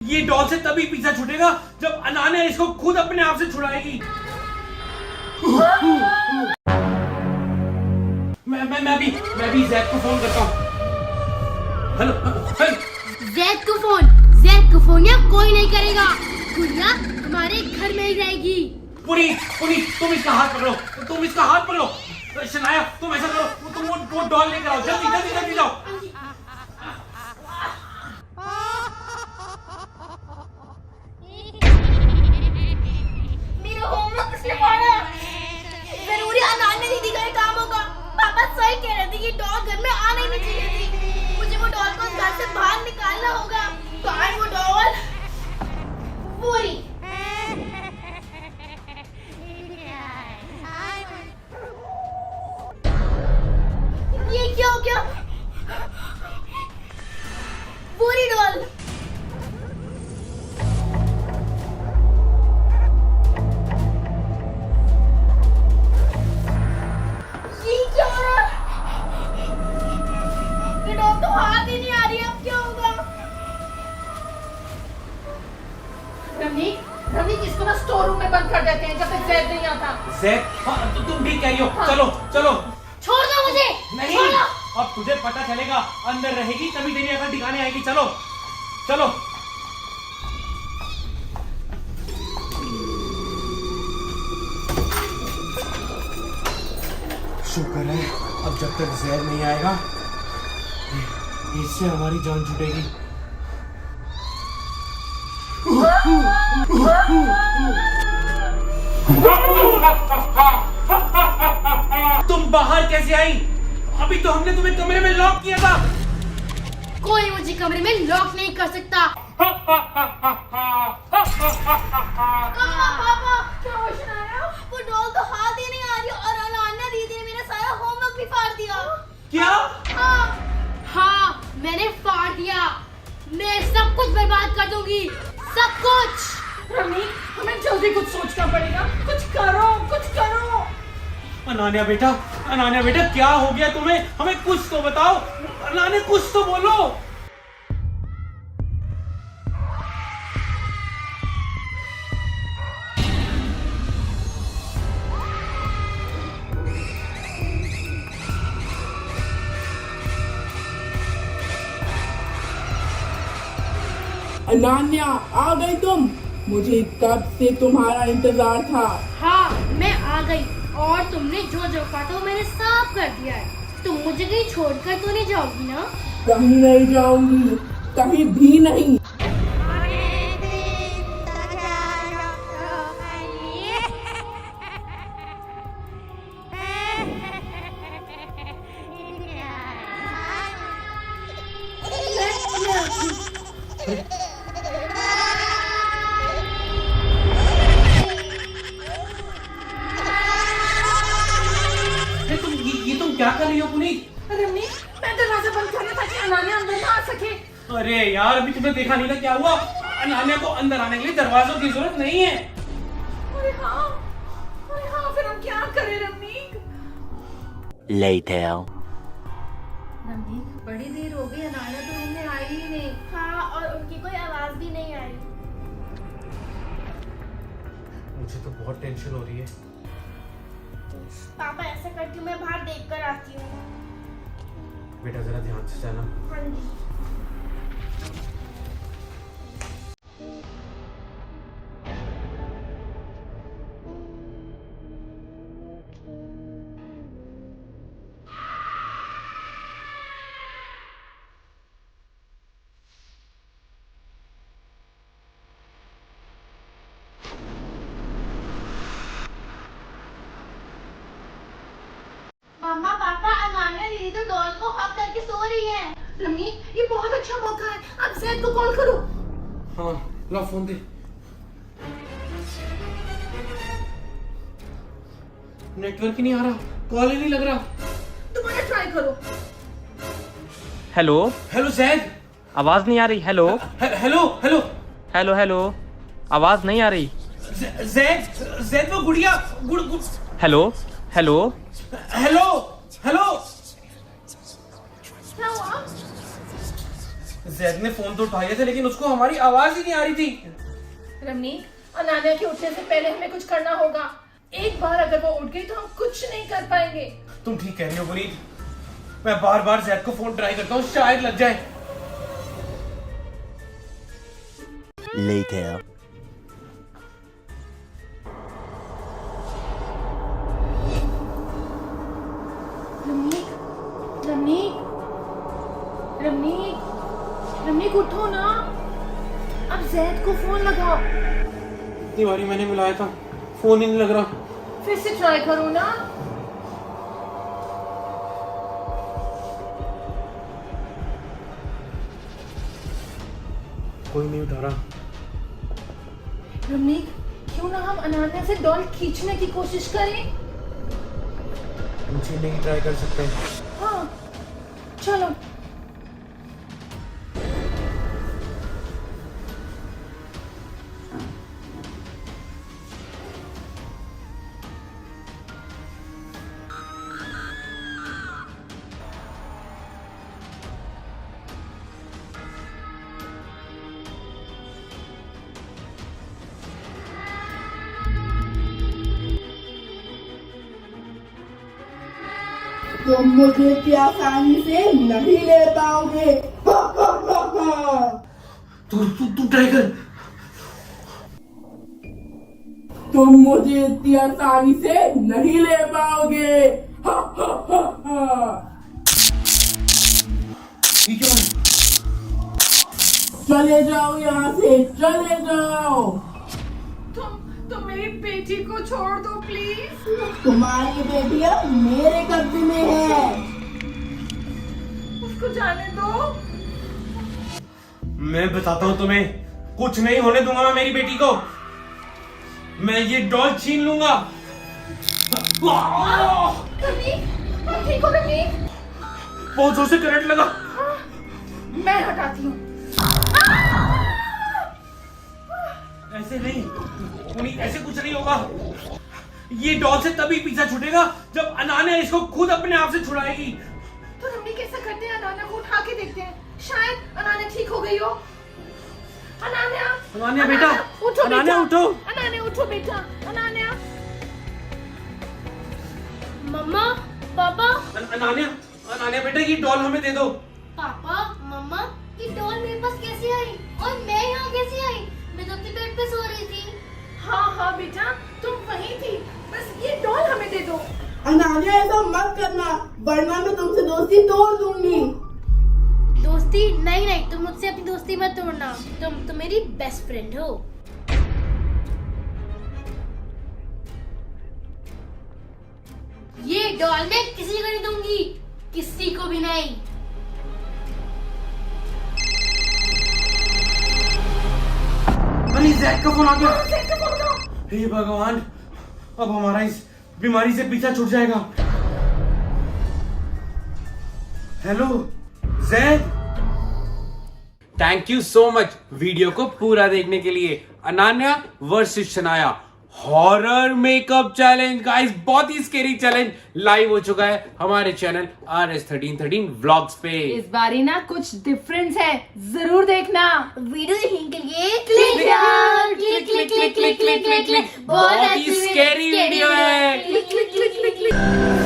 ये डॉल से तभी पीछा छूटेगा जब अनान्या इसको खुद अपने आप से छुड़ाएगी। मैं भी जैक को फोन करता हूँ। हेलो जैक को फोन या कोई नहीं करेगा। गुड़िया हमारे घर में ही रहेगी। पुनी तुम इसका हाथ पकड़ो। शनाया तुम ऐसा करो, तुम वो डॉल लेकर आओ, जल्दी जाओ। मेरा होमवर्क किसने पढ़ा? जरूरी अनान्या दीदी का ही काम होगा। पापा सही कह रहे थे कि डॉल घर में आना ही नहीं चाहिए थी। मुझे वो डॉल को घर से बाहर निकालना होगा। कहाँ है वो डॉल? पूरी ये क्या हो गया? पूरी डॉल तो हाथ ही नहीं आ रही। अब क्या होगा? रवनीक इसको ना स्टोर रूम में बंद कर देते हैं जब तक जैद नहीं आता। जैक, हाँ, तो तुम भी कह रही हो। चलो। छोड़ दो मुझे। नहीं, अब तुझे पता चलेगा। अंदर रहेगी तभी तेरी अकल ठिकाने आएगी। चलो। शुक्र है अब जब तक जहर नहीं आएगा इससे हमारी जान छूटेगी। तुम बाहर कैसे आई? अभी तो हमने तुम्हें कमरे में लॉक किया था। कोई मुझे कमरे में लॉक नहीं कर सकता। पापा क्या क्वेश्चन आ रहा है? वो डॉल तो हाथ ही नहीं आ रही और अनान्या दीदी ने मेरा सारा होमवर्क भी फाड़ दिया। क्या? हाँ, मैंने फाड़ दिया। मैं सब कुछ बर्बाद कर दूंगी, सब कुछ। रवनीक हमें जल्दी कुछ सोचना पड़ेगा। कुछ करो। अनान्या बेटा क्या हो गया तुम्हें? हमें कुछ तो बताओ। अनान्या कुछ तो बोलो। अनान्या आ गई तुम? मुझे कब से तुम्हारा इंतजार था। हाँ, मैं आ गई और तुमने जो कहा था वो मैंने साफ कर दिया है। तुम मुझे कहीं छोड़कर तो नहीं जाओगी ना? कहीं नहीं जाऊंगी, कहीं भी नहीं। तुम क्या कर रही हो पुनीत? रवनीक मैं दरवाजा बंद कर रहा था कि अनान्या अंदर ना आ सके। अरे यार अभी तुम्हें देखा नहीं था क्या हुआ? अनान्या को अंदर आने के लिए दरवाजों की जरूरत नहीं है। अरे हाँ फिर हम क्या करें रवनीक? रवनीक बड़ी देर हो गई, अनान्या तो रूम में आई ही नहीं। हाँ, और उनकी कोई आवाज भी नहीं आई। मुझे तो बहुत टेंशन हो रही है। पापा ऐसा करती हूँ, मैं बाहर देख कर आती हूँ। बेटा जरा ध्यान से जाना। हाँ जी। मम्मा पापा, अनान्या दीदी तो डॉल को हक करके सो रही है। रवनीक ये बहुत अच्छा मौका है। आप जैद को कॉल करो। हाँ ला फोन दे। नेटवर्क ही नहीं आ रहा, कॉल ही नहीं लग रहा। दोबारा ट्राई करो। हेलो जैद, आवाज नहीं आ रही। हेलो हेलो हेलो आवाज नहीं आ रही। जैद वो गुड़िया हेलो क्या हुआ? जैद ने फोन तो उठाया था लेकिन उसको हमारी आवाज ही नहीं आ रही थी। रमनीक, अनान्या के उठने से पहले हमें कुछ करना होगा। एक बार अगर वो उठ गई तो हम कुछ नहीं कर पाएंगे। तुम ठीक कह रही हो पुनीत, मैं बार बार जैद को फोन ट्राई करता हूँ, शायद लग जाए। Later. रमनीक, रमनीक, रमनीक, रमनीक उठो ना। अब जैद को फोन लगाओ। इतनी बारी मैंने मिलाया था, फोन ही नहीं लग रहा। फिर से ट्राई करो ना। कोई नहीं उठा रहा। रमनीक, क्यों ना हम अनान्या से डॉल खींचने की कोशिश करें? मुझे नहीं ट्राई कर सकते। हाँ, चलो। तुम मुझे इतनी आसानी से नहीं ले पाओगे। तू ट्राई कर। तुम मुझे इतनी आसानी से नहीं ले पाओगे। ये क्यों है? चले जाओ यहाँ से, चले जाओ। तुम मेरी बेटी को छोड़ दो प्लीज। तुम्हारी बेटियां मेरे कब्जे में है। उसको जाने दो। मैं बताता हूँ तुम्हें, कुछ नहीं होने दूंगा मैं मेरी बेटी को। मैं ये डॉल छीन लूंगा। रमनीक, तुम ठीक हो रमनीक? बहुत जोर से करंट लगा। मैं हटाती हूँ। ऐसे नहीं पुनीत, ऐसे कुछ नहीं होगा। ये डॉल से तभी पीछा छूटेगा जब अनान्या इसको खुद अपने आप से छुड़ाएगी। तो रमनीक ऐसा करते हैं, अनान्या को उठा के देखते हैं, शायद अनान्या ठीक हो गई हो। अनान्या, अनान्या बेटा, उठो अनान्या बेटा। उठो। अनान्या उठो बेटा। अनान्या, मम्मा, पापा, अनान्या बेटा, ये डॉल हमें दे दो। पापा, मम्मा, ये डॉल मेरे पास कैसे आई और मैं यहाँ कैसे आई? मैं तो अपने बेड पे सो रही थी। हाँ बेटा, तुम वहीं थी। बस ये डॉल हमें दे दो। अनान्या, ऐसा मत करना वरना मैं तुमसे दोस्ती तोड़ दूंगी। दोस्ती? नहीं, तुम मुझसे अपनी दोस्ती मत तोड़ना। तुम तो मेरी बेस्ट फ्रेंड हो। ये डॉल मैं किसी को नहीं दूंगी, किसी को भी नहीं। अरे जैक का फोन आ गया। हे भगवान, अब हमारा इस बीमारी से पीछा छूट जाएगा। Hello Jack. Thank you so much video को पूरा देखने के लिए। Ananya versus Shanaya horror makeup challenge guys, बहुत ही स्केरी चैलेंज लाइव हो चुका है हमारे चैनल RS1313 व्लॉग्स पे। इस बारी ना कुछ डिफरेंस है, जरूर देखना। वीडियो देखने के लिए click click click click click click click, बहुत ही स्केरी वीडियो है। क्लिक।